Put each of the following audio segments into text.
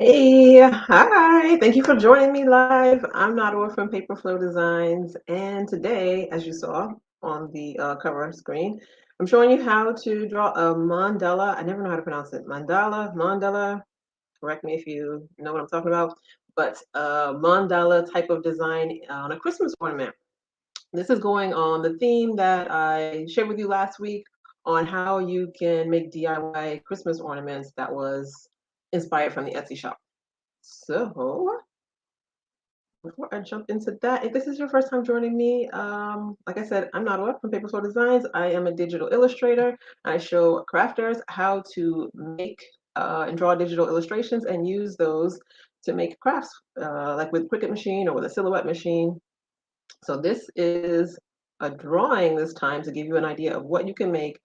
Hey, hi. Thank you for joining me live. I'm Nadawa from Paper Flow Designs, and today, as you saw on the cover screen, I'm showing you how to draw a mandala. I never know how to pronounce it. Mandala. Correct me if you know what I'm talking about, but mandala type of design on a Christmas ornament. This is going on the theme that I shared with you last week on how you can make DIY Christmas ornaments that was inspired from the Etsy shop. So, before I jump into that, if this is your first time joining me, like I said, I'm Nadawa from Paper Flow Designs. I am a digital illustrator. I show crafters how to make and draw digital illustrations and use those to make crafts, like with Cricut machine or with a silhouette machine. So this is a drawing this time to give you an idea of what you can make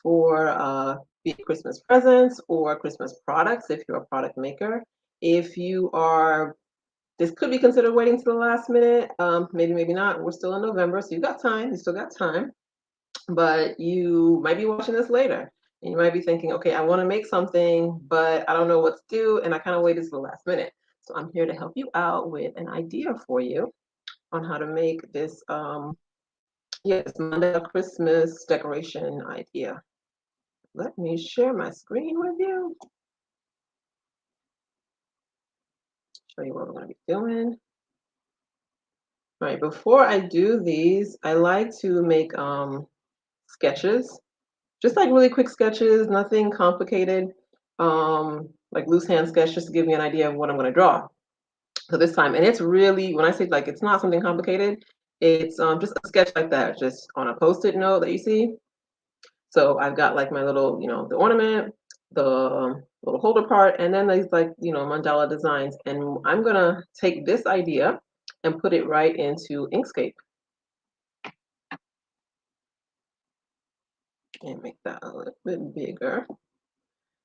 for be it Christmas presents or Christmas products if you're a product maker. If you are this could be considered waiting to the last minute. Maybe, maybe not. We're still in November, so you got time. You still got time, but you might be watching this later. And you might be thinking, okay, I want to make something, but I don't know what to do, and I kind of waited to the last minute. So I'm here to help you out with an idea for you on how to make this, yes, Mandela Christmas decoration idea. Let me share my screen with you. Show you what we're going to be doing. All right, before I do these, I like to make sketches, just like really quick sketches, nothing complicated, like loose hand sketch, just to give me an idea of what I'm going to draw. So this time, and it's really, when I say like it's not something complicated, it's just a sketch like that, just on a post-it note that you see. So I've got like my little, the ornament, the little holder part, and then these like, mandala designs. And I'm gonna take this idea and put it right into Inkscape and make that a little bit bigger.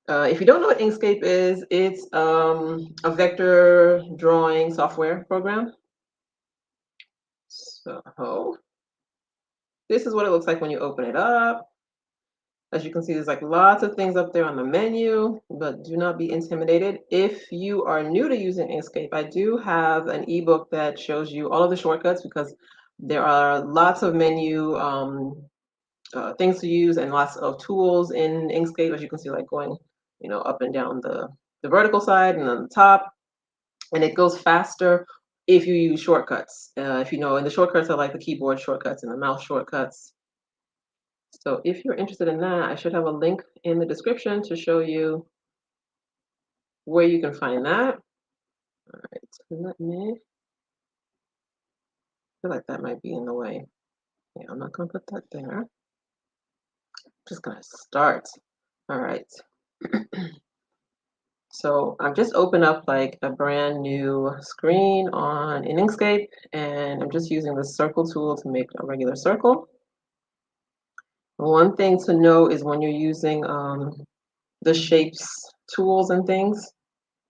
If you don't know what Inkscape is, it's a vector drawing software program. So this is what it looks like when you open it up. As you can see, there's like lots of things up there on the menu, but do not be intimidated. If you are new to using Inkscape, I do have an ebook that shows you all of the shortcuts because there are lots of menu things to use and lots of tools in Inkscape, as you can see, like going, up and down the vertical side and on the top, and it goes faster if you use shortcuts. If you know, and the shortcuts are like the keyboard shortcuts and the mouse shortcuts. So if you're interested in that, I should have a link in the description to show you where you can find that. All right, so let me, I feel like that might be in the way. Yeah, I'm not gonna put that there. I'm just gonna start. All right. So I've just opened up like a brand new screen on in Inkscape, and I'm just using the circle tool to make a regular circle. One thing to know is when you're using the shapes tools and things,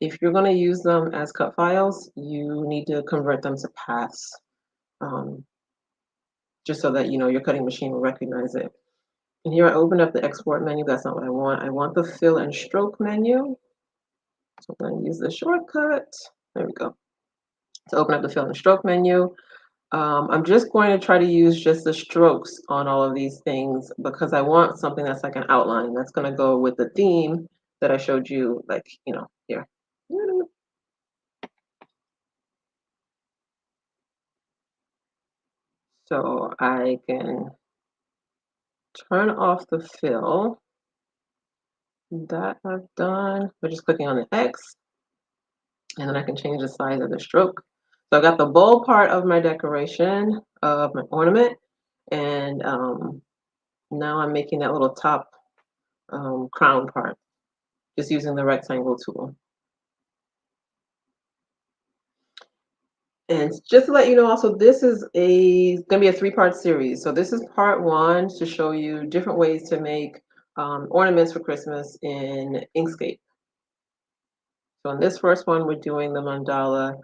if you're going to use them as cut files, you need to convert them to paths, um, just so that your cutting machine will recognize it. And here I open up the export menu. That's not what I want. I want the fill and stroke menu. So I'm going to use the shortcut. There we go. To open up the fill and stroke menu. I'm just going to try to use just the strokes on all of these things because I want something that's like an outline that's going to go with the theme that I showed you, like, here. So I can turn off the fill that I've done by just clicking on the X, and then I can change the size of the stroke. So I've got the bold part of my decoration of my ornament, and now I'm making that little top crown part, just using the rectangle tool. And just to let you know also, this is gonna be a three-part series. So this is part one to show you different ways to make ornaments for Christmas in Inkscape. So in this first one, we're doing the mandala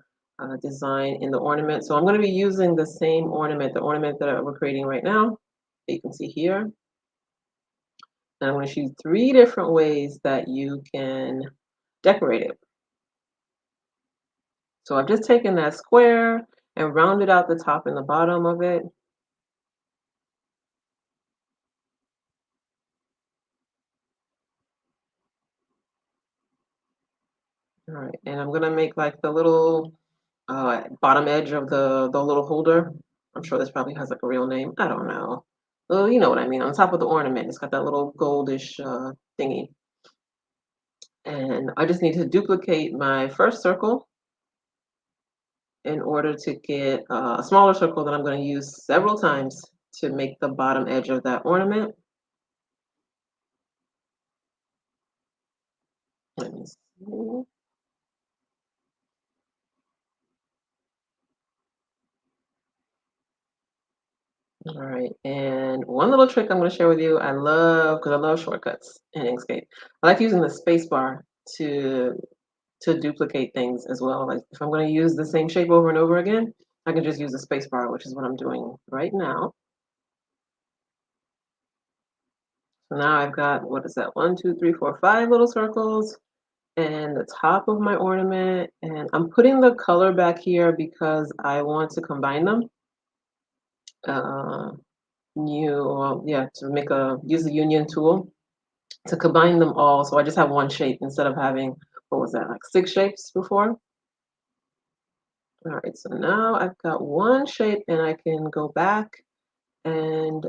design in the ornament. So I'm going to be using the same ornament, the ornament that we're creating right now, that you can see here. And I'm going to show you three different ways that you can decorate it. So I've just taken that square and rounded out the top and the bottom of it. All right, and I'm gonna make like the little bottom edge of the little holder. I'm sure this probably has like a real name. I don't know. Well, you know what I mean. On top of the ornament, it's got that little goldish thingy. And I just need to duplicate my first circle in order to get a smaller circle that I'm going to use several times to make the bottom edge of that ornament. Let me see. All right, and one little trick I'm going to share with you, because I love shortcuts in Inkscape. I like using the space bar to duplicate things as well. Like if I'm going to use the same shape over and over again, I can just use the space bar, which is what I'm doing right now. So now I've got, what is that? 1, 2, 3, 4, 5 little circles and the top of my ornament. And I'm putting the color back here because I want to combine them. To use the union tool to combine them all. So I just have one shape instead of having, what was that, like 6 shapes before? All right, so now I've got one shape and I can go back and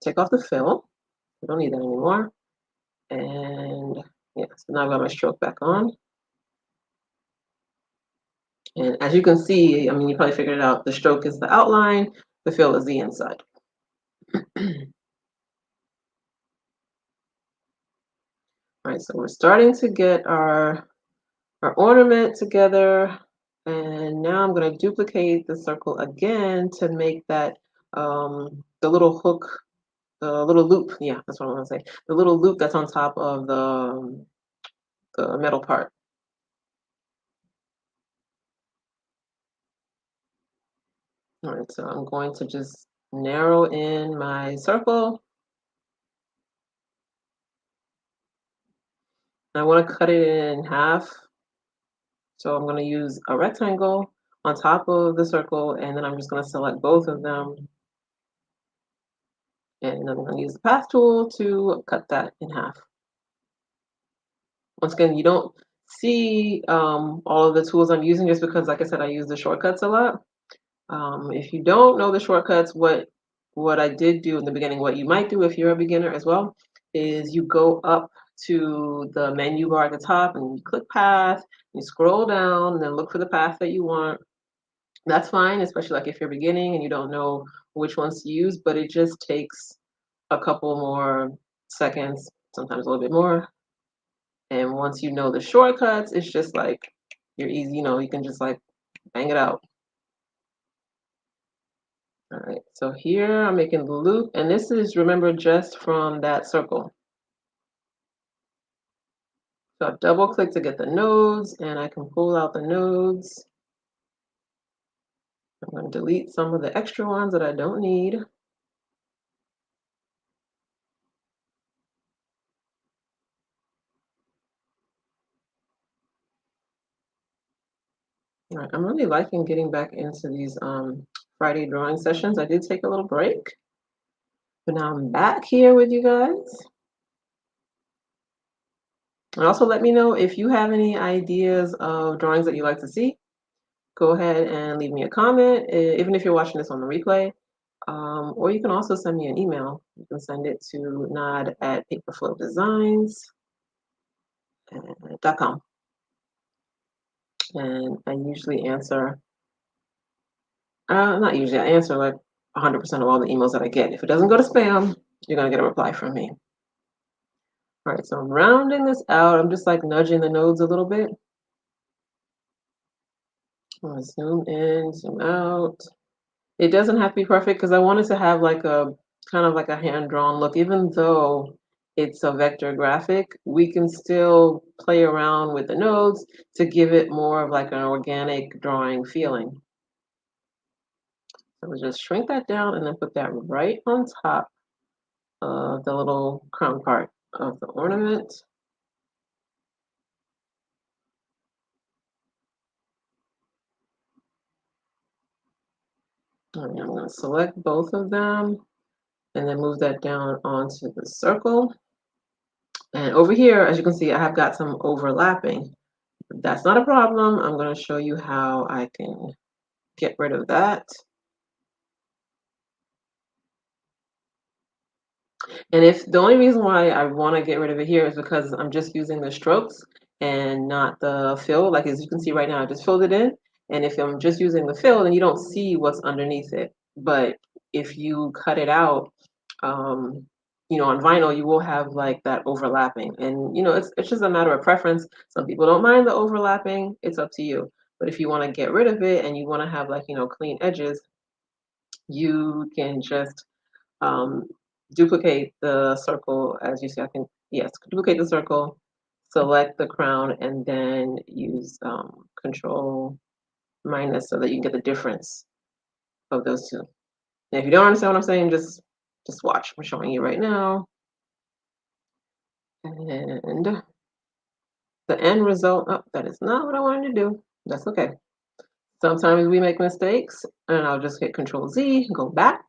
take off the fill. I don't need that anymore. And yeah, so now I've got my stroke back on. And as you can see, I mean, you probably figured it out, the stroke is the outline, the fill is the inside. All right, so we're starting to get our ornament together. And now I'm going to duplicate the circle again to make that the little hook, the little loop. Yeah, that's what I want to say. The little loop that's on top of the metal part. All right, so I'm going to just narrow in my circle. I want to cut it in half. So I'm going to use a rectangle on top of the circle, and then I'm just going to select both of them. And I'm going to use the path tool to cut that in half. Once again, you don't see all of the tools I'm using just because, like I said, I use the shortcuts a lot. If you don't know the shortcuts, what I did do in the beginning, what you might do if you're a beginner as well, is you go up to the menu bar at the top and you click path, you scroll down and then look for the path that you want. That's fine, especially like if you're beginning and you don't know which ones to use, but it just takes a couple more seconds, sometimes a little bit more. And once you know the shortcuts, it's just like you're easy, you can just like bang it out. All right, so here I'm making the loop, and this is, remember, just from that circle. So I've double clicked to get the nodes, and I can pull out the nodes. I'm going to delete some of the extra ones that I don't need. All right, I'm really liking getting back into these Friday drawing sessions. I did take a little break, but now I'm back here with you guys. And also let me know if you have any ideas of drawings that you like to see. Go ahead and leave me a comment, even if you're watching this on the replay. Or you can also send me an email. You can send it to nod@paperflowdesigns.com. And I usually answer, not usually, I answer like 100% of all the emails that I get. If it doesn't go to spam, you're going to get a reply from me. All right, so I'm rounding this out. I'm just like nudging the nodes a little bit. I'm going to zoom in, zoom out. It doesn't have to be perfect because I wanted to have like a kind of like a hand-drawn look. Even though it's a vector graphic, we can still play around with the nodes to give it more of like an organic drawing feeling. So we'll just shrink that down and then put that right on top of the little crown part of the ornament. All right, I'm going to select both of them and then move that down onto the circle. And over here, as you can see, I have got some overlapping. That's not a problem. I'm going to show you how I can get rid of that. And if the only reason why I want to get rid of it here is because I'm just using the strokes and not the fill. Like as you can see right now, I just filled it in. And if I'm just using the fill, then you don't see what's underneath it. But if you cut it out, um, on vinyl, you will have like that overlapping. And it's just a matter of preference. Some people don't mind the overlapping. It's up to you. But if you want to get rid of it and you want to have like clean edges, you can just um, duplicate the circle. As you see, I can, yes, duplicate the circle, select the crown, and then use Control minus so that you can get the difference of those two. And if you don't understand what I'm saying, just watch. I'm showing you right now. And the end result, oh, that is not what I wanted to do. That's okay. Sometimes we make mistakes, and I'll just hit Control Z, go back.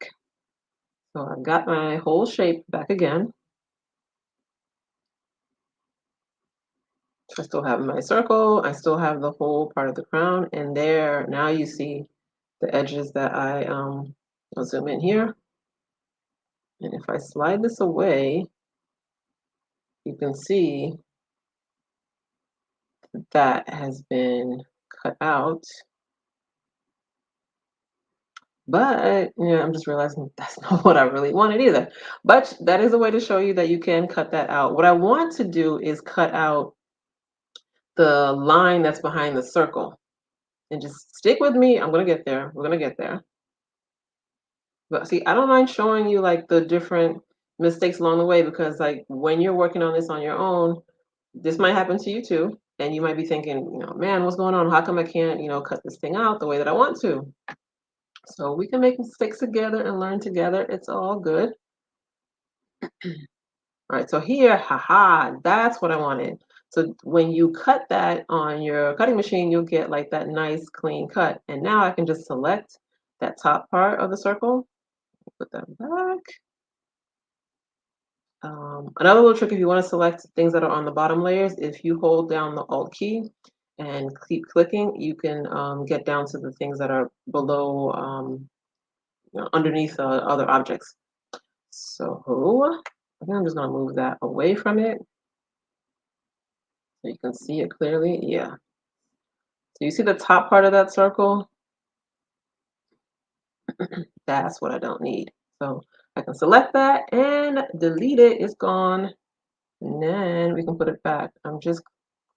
So I've got my whole shape back again. I still have my circle. I still have the whole part of the crown. And there, now you see the edges that I'll zoom in here. And if I slide this away, you can see that has been cut out. But yeah, I'm just realizing that's not what I really wanted either. But that is a way to show you that you can cut that out. What I want to do is cut out the line that's behind the circle. And just stick with me. I'm going to get there. We're going to get there. But see, I don't mind showing you like the different mistakes along the way because like when you're working on this on your own, this might happen to you too. And you might be thinking, man, what's going on? How come I can't, cut this thing out the way that I want to? So we can make mistakes together and learn together. It's all good. All right, so here, haha, that's what I wanted. So when you cut that on your cutting machine, you'll get like that nice clean cut. And now I can just select that top part of the circle, put that back. Another little trick if you want to select things that are on the bottom layers, if you hold down the Alt key and keep clicking, you can get down to the things that are below, underneath other objects. So I think I'm just going to move that away from it so you can see it clearly. Yeah. So you see the top part of that circle? That's what I don't need. So I can select that and delete it. It's gone. And then we can put it back. I'm just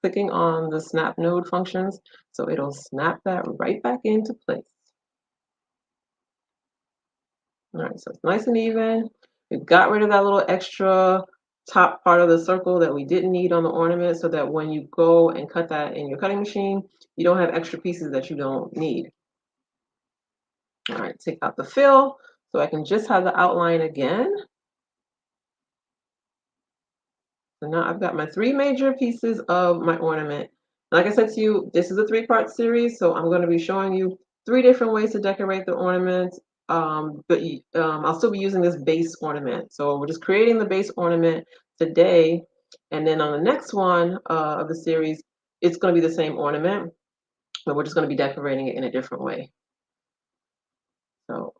clicking on the snap node functions, so it'll snap that right back into place. All right, so it's nice and even. We got rid of that little extra top part of the circle that we didn't need on the ornament so that when you go and cut that in your cutting machine, you don't have extra pieces that you don't need. All right, take out the fill so I can just have the outline again. So now I've got my three major pieces of my ornament. Like I said to you, this is a three-part series, so I'm going to be showing you three different ways to decorate the ornament. But I'll still be using this base ornament. So we're just creating the base ornament today, and then on the next one of the series, it's going to be the same ornament, but we're just going to be decorating it in a different way. So,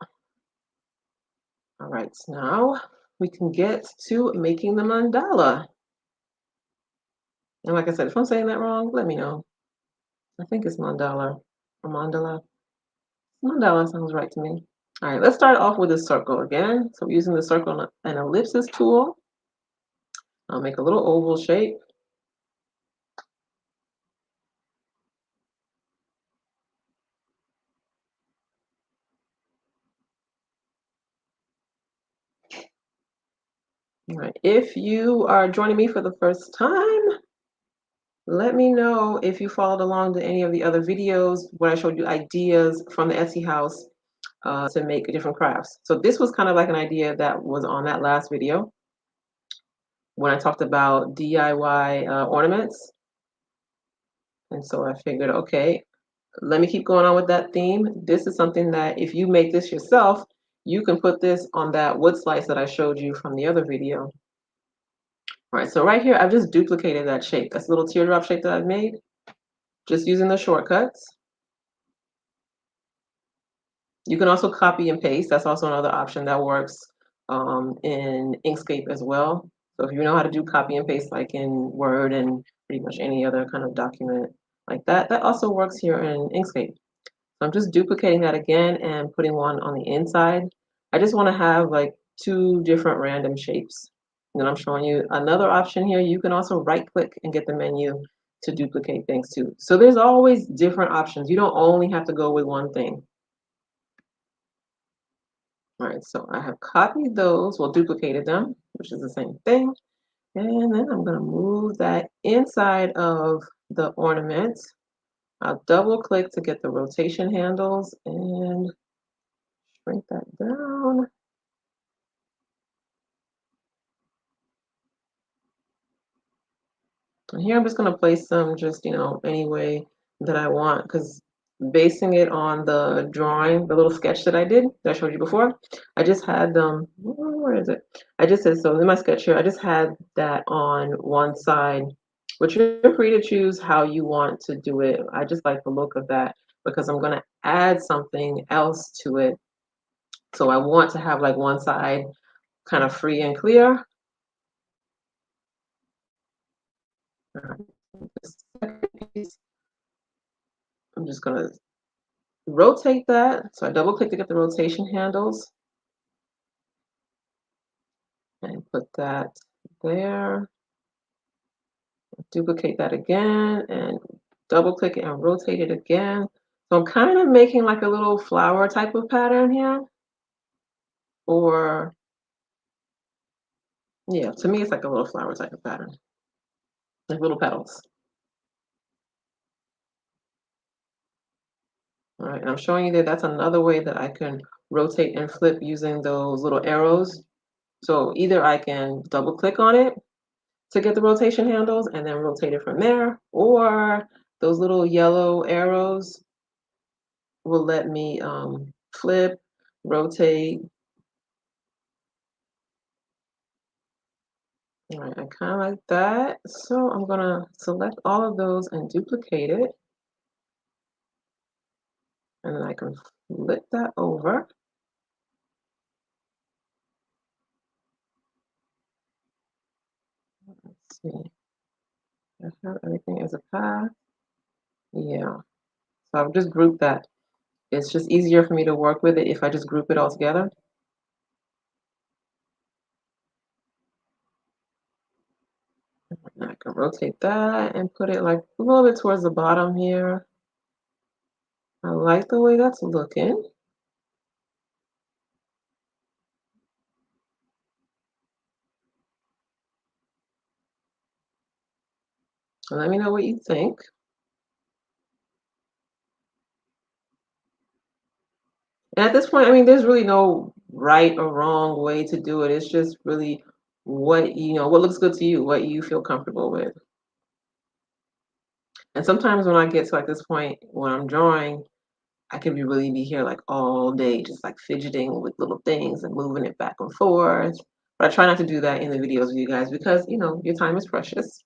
all right, so now we can get to making the mandala. And like I said, if I'm saying that wrong, let me know. I think it's mandala or mandala. Mandala sounds right to me. All right, let's start off with a circle again. So using the circle and ellipsis tool, I'll make a little oval shape. All right, if you are joining me for the first time, let me know if you followed along to any of the other videos where I showed you ideas from the Etsy house to make different crafts. So this was kind of like an idea that was on that last video when I talked about DIY ornaments. And so I figured, okay, let me keep going on with that theme. This is something that if you make this yourself, you can put this on that wood slice that I showed you from the other video. All right, so right here, I've just duplicated that shape. That's a little teardrop shape that I've made, just using the shortcuts. You can also copy and paste. That's also another option that works in Inkscape as well. So if you know how to do copy and paste like in Word and pretty much any other kind of document like that, that also works here in Inkscape. So I'm just duplicating that again and putting one on the inside. I just want to have like two different random shapes. And then I'm showing you another option here. You can also right click and get the menu to duplicate things too. So there's always different options. You don't only have to go with one thing. All right, so I have copied those, well, duplicated them, which is the same thing. And then I'm going to move that inside of the ornament. I'll double click to get the rotation handles and shrink that down. And here I'm just going to place them just, any way that I want, because basing it on the drawing, the little sketch that I did, that I showed you before, I just had them, where is it? I just said, so in my sketch here, I just had that on one side, which you're free to choose how you want to do it. I just like the look of that because I'm going to add something else to it. So I want to have like one side kind of free and clear. I'm just going to rotate that. So I double click to get the rotation handles and put that there. Duplicate that again and double click it and rotate it again. So I'm kind of making like a little flower type of pattern here. Or yeah, to me it's like a little flower type of pattern, like little petals. All right, and I'm showing you that that's another way that I can rotate and flip using those little arrows. So either I can double click on it to get the rotation handles and then rotate it from there, or those little yellow arrows will let me flip, rotate. All right, I kind of like that. So I'm gonna select all of those and duplicate it. And then I can flip that over. Let's see. I have everything as a path. Yeah. So I've just grouped that. It's just easier for me to work with it if I just group it all together. And I can rotate that and put it like a little bit towards the bottom here. I like the way that's looking. So let me know what you think. And at this point, I mean, there's really no right or wrong way to do it. It's just really what looks good to you, what you feel comfortable with. And sometimes when I get to like this point when I'm drawing, I can really be here like all day, just like fidgeting with little things and moving it back and forth. But I try not to do that in the videos with you guys because, your time is precious.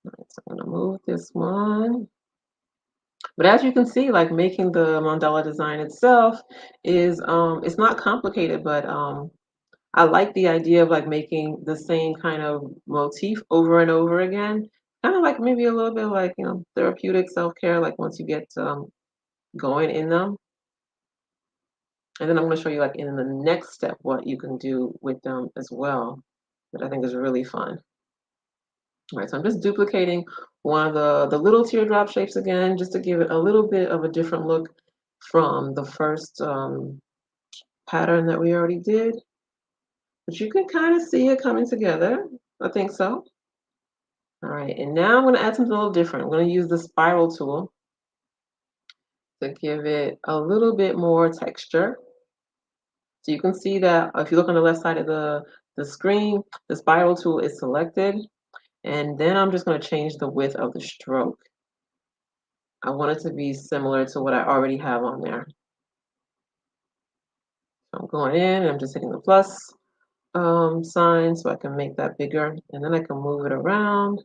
All right, so I'm gonna move this one. But as you can see, like making the mandala design itself is it's not complicated, but I like the idea of like making the same kind of motif over and over again. Kind of like maybe a little bit like, therapeutic self-care, like once you get going in them. And then I'm going to show you like in the next step what you can do with them as well, that I think is really fun. All right, so I'm just duplicating one of the little teardrop shapes again, just to give it a little bit of a different look from the first pattern that we already did. But you can kind of see it coming together. I think so. All right, and now I'm going to add something a little different. I'm going to use the spiral tool to give it a little bit more texture. So you can see that if you look on the left side of the screen, the spiral tool is selected. And then I'm just going to change the width of the stroke. I want it to be similar to what I already have on there. So I'm going in and I'm just hitting the plus sign so I can make that bigger, and then I can move it around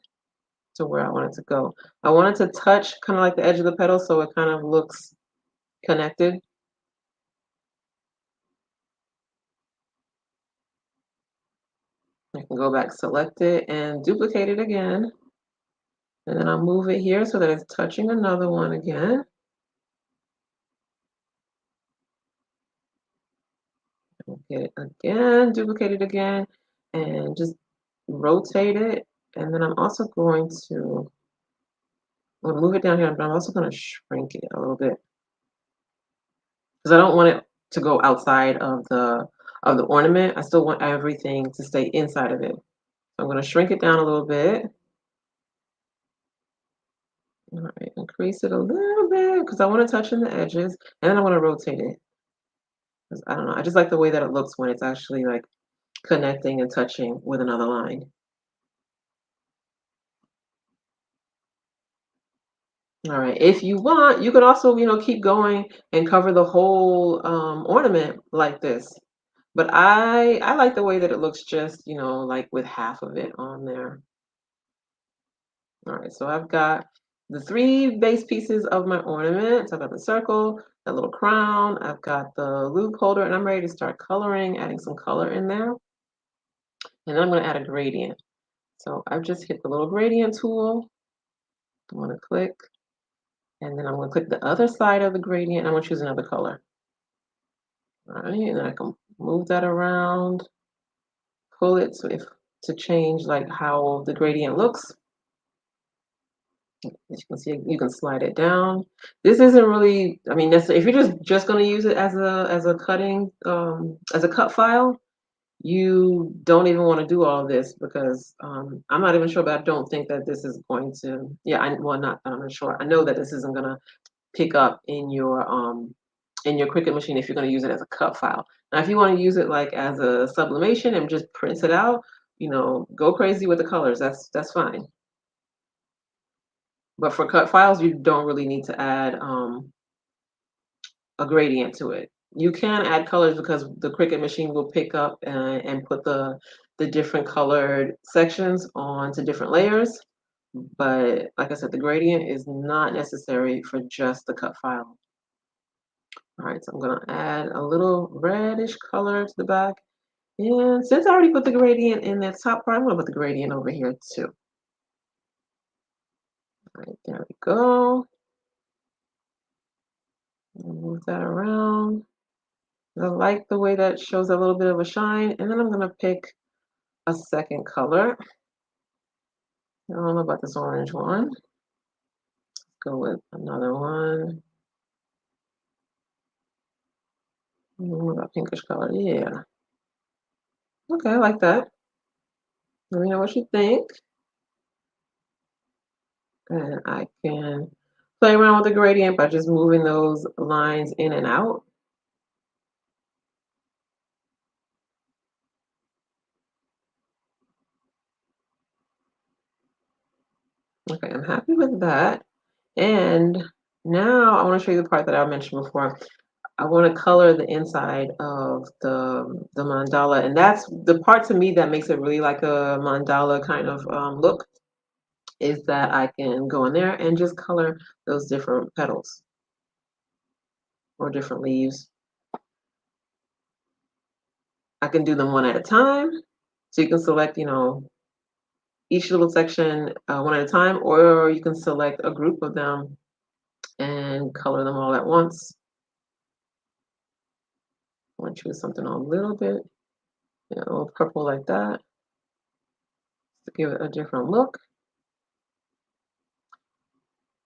to where I want it to go. I want it to touch kind of like the edge of the petal so it kind of looks connected. I can go back, select it, and duplicate it again. And then I'll move it here so that it's touching another one again. Get it again, duplicate it again, and just rotate it. And then I'm also going to, I'm gonna move it down here, but I'm also going to shrink it a little bit because I don't want it to go outside of the ornament. I still want everything to stay inside of it. So I'm going to shrink it down a little bit. All right, increase it a little bit because I want to touch in the edges, and then I want to rotate it. 'Cause I don't know, I just like the way that it looks when it's actually like connecting and touching with another line. All right. If you want, you could also, keep going and cover the whole ornament like this. But I like the way that it looks just, like with half of it on there. All right. So I've got the three base pieces of my ornament. So I've got the circle, the little crown, I've got the loop holder, and I'm ready to start coloring, adding some color in there. And then I'm going to add a gradient. So I've just hit the little gradient tool. I'm going to click, and then I'm going to click the other side of the gradient. And I'm going to choose another color. All right, and then I can move that around, pull it to change like how the gradient looks. As you can see, you can slide it down. This isn't really, I mean, necessarily, if you're just going to use it as a cutting as a cut file, you don't even want to do all of this because I'm not even sure, but I don't think that this is going to. Yeah, well, not I'm not sure. I know that this isn't going to pick up in your Cricut machine if you're going to use it as a cut file. Now, if you want to use it like as a sublimation and just print it out, go crazy with the colors. That's fine. But for cut files, you don't really need to add a gradient to it. You can add colors because the Cricut machine will pick up and put the different colored sections onto different layers. But like I said, the gradient is not necessary for just the cut file. All right, so I'm gonna add a little reddish color to the back. And since I already put the gradient in that top part, I'm gonna put the gradient over here too. All right, there we go. Move that around. I like the way that shows a little bit of a shine. And then I'm gonna pick a second color. I don't know about this orange one. Let's go with another one. What about pinkish color? Yeah. Okay, I like that. Let me know what you think. And I can play around with the gradient by just moving those lines in and out. Okay, I'm happy with that. And now I want to show you the part that I mentioned before. I want to color the inside of the mandala, and that's the part to me that makes it really like a mandala kind of look. Is that I can go in there and just color those different petals or different leaves. I can do them one at a time, so you can select, each little section one at a time, or you can select a group of them and color them all at once. I want to choose something a little bit, a little purple like that to give it a different look.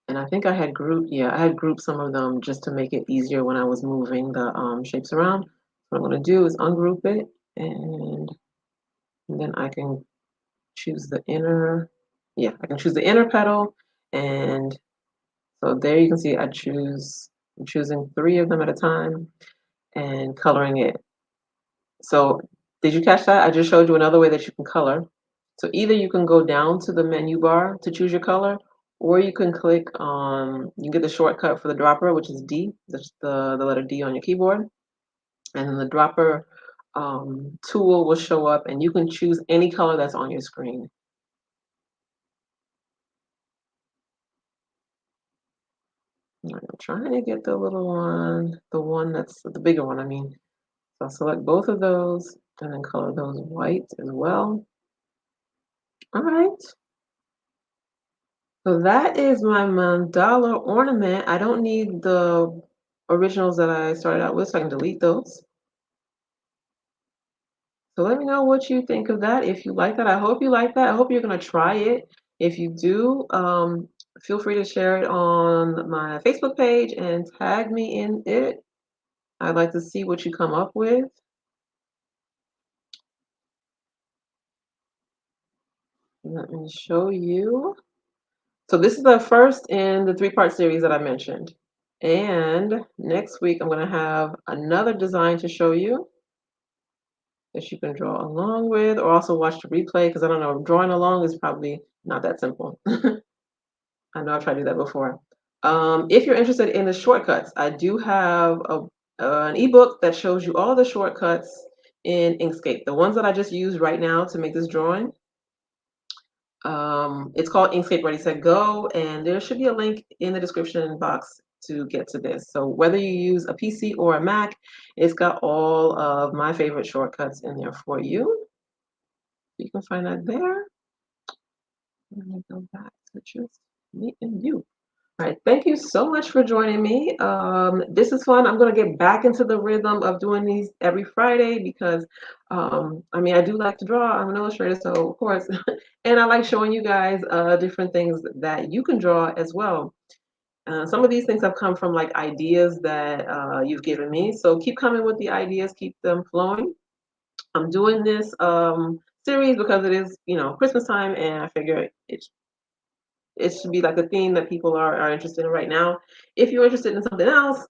And I think I had grouped some of them just to make it easier when I was moving the shapes around. What I'm going to do is ungroup it, and then I can choose the inner, yeah, I can choose the inner petal. And so there you can see I'm choosing three of them at a time and coloring it. So did you catch that? I just showed you another way that you can color. So either you can go down to the menu bar to choose your color, or you can click on, you get the shortcut for the dropper, which is D, that's the letter D on your keyboard. And then the dropper tool will show up and you can choose any color that's on your screen. All right, I'm trying to get the little one, the one that's the bigger one, I mean. So I'll select both of those and then color those white as well. All right. So that is my mandala ornament. I don't need the originals that I started out with, so I can delete those. So let me know what you think of that. If you like that, I hope you like that. I hope you're going to try it. If you do, feel free to share it on my Facebook page and tag me in it. I'd like to see what you come up with. Let me show you. So this is the first in the three-part series that I mentioned. And next week, I'm going to have another design to show you that you can draw along with, or also watch the replay, because I don't know, drawing along is probably not that simple. I know I've tried to do that before. If you're interested in the shortcuts, I do have an ebook that shows you all the shortcuts in Inkscape. The ones that I just used right now to make this drawing. It's called Inkscape Ready Set Go, and there should be a link in the description box to get to this. So whether you use a PC or a Mac, it's got all of my favorite shortcuts in there for you. You can find that there. Let me go back to just me and you. All right, thank you so much for joining me. This is fun. I'm going to get back into the rhythm of doing these every Friday because, I mean, I do like to draw. I'm an illustrator, so of course, and I like showing you guys different things that you can draw as well. Some of these things have come from like ideas that you've given me. So keep coming with the ideas, keep them flowing. I'm doing this series because it is, you know, Christmas time, and I figure it should be like a theme that people are interested in right now. If you're interested in something else,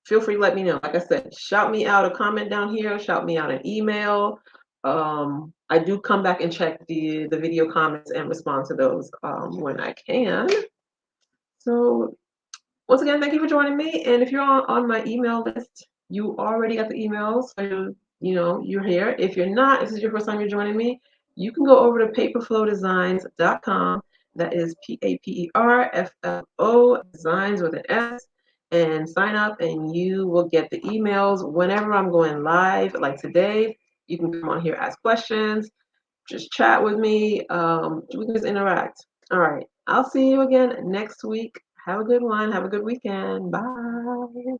feel free to let me know. Like I said, shout me out a comment down here, shout me out an email. I do come back and check the video comments and respond to those when I can. So once again, thank you for joining me. And if you're on my email list, you already got the emails, so you know you're here. If you're not, this is your first time you're joining me, you can go over to paperflowdesigns.com. That is PAPERFLO designs with an S, and sign up, and you will get the emails whenever I'm going live. Like today, you can come on here, ask questions, just chat with me. We can just interact. All right. I'll see you again next week. Have a good one. Have a good weekend. Bye.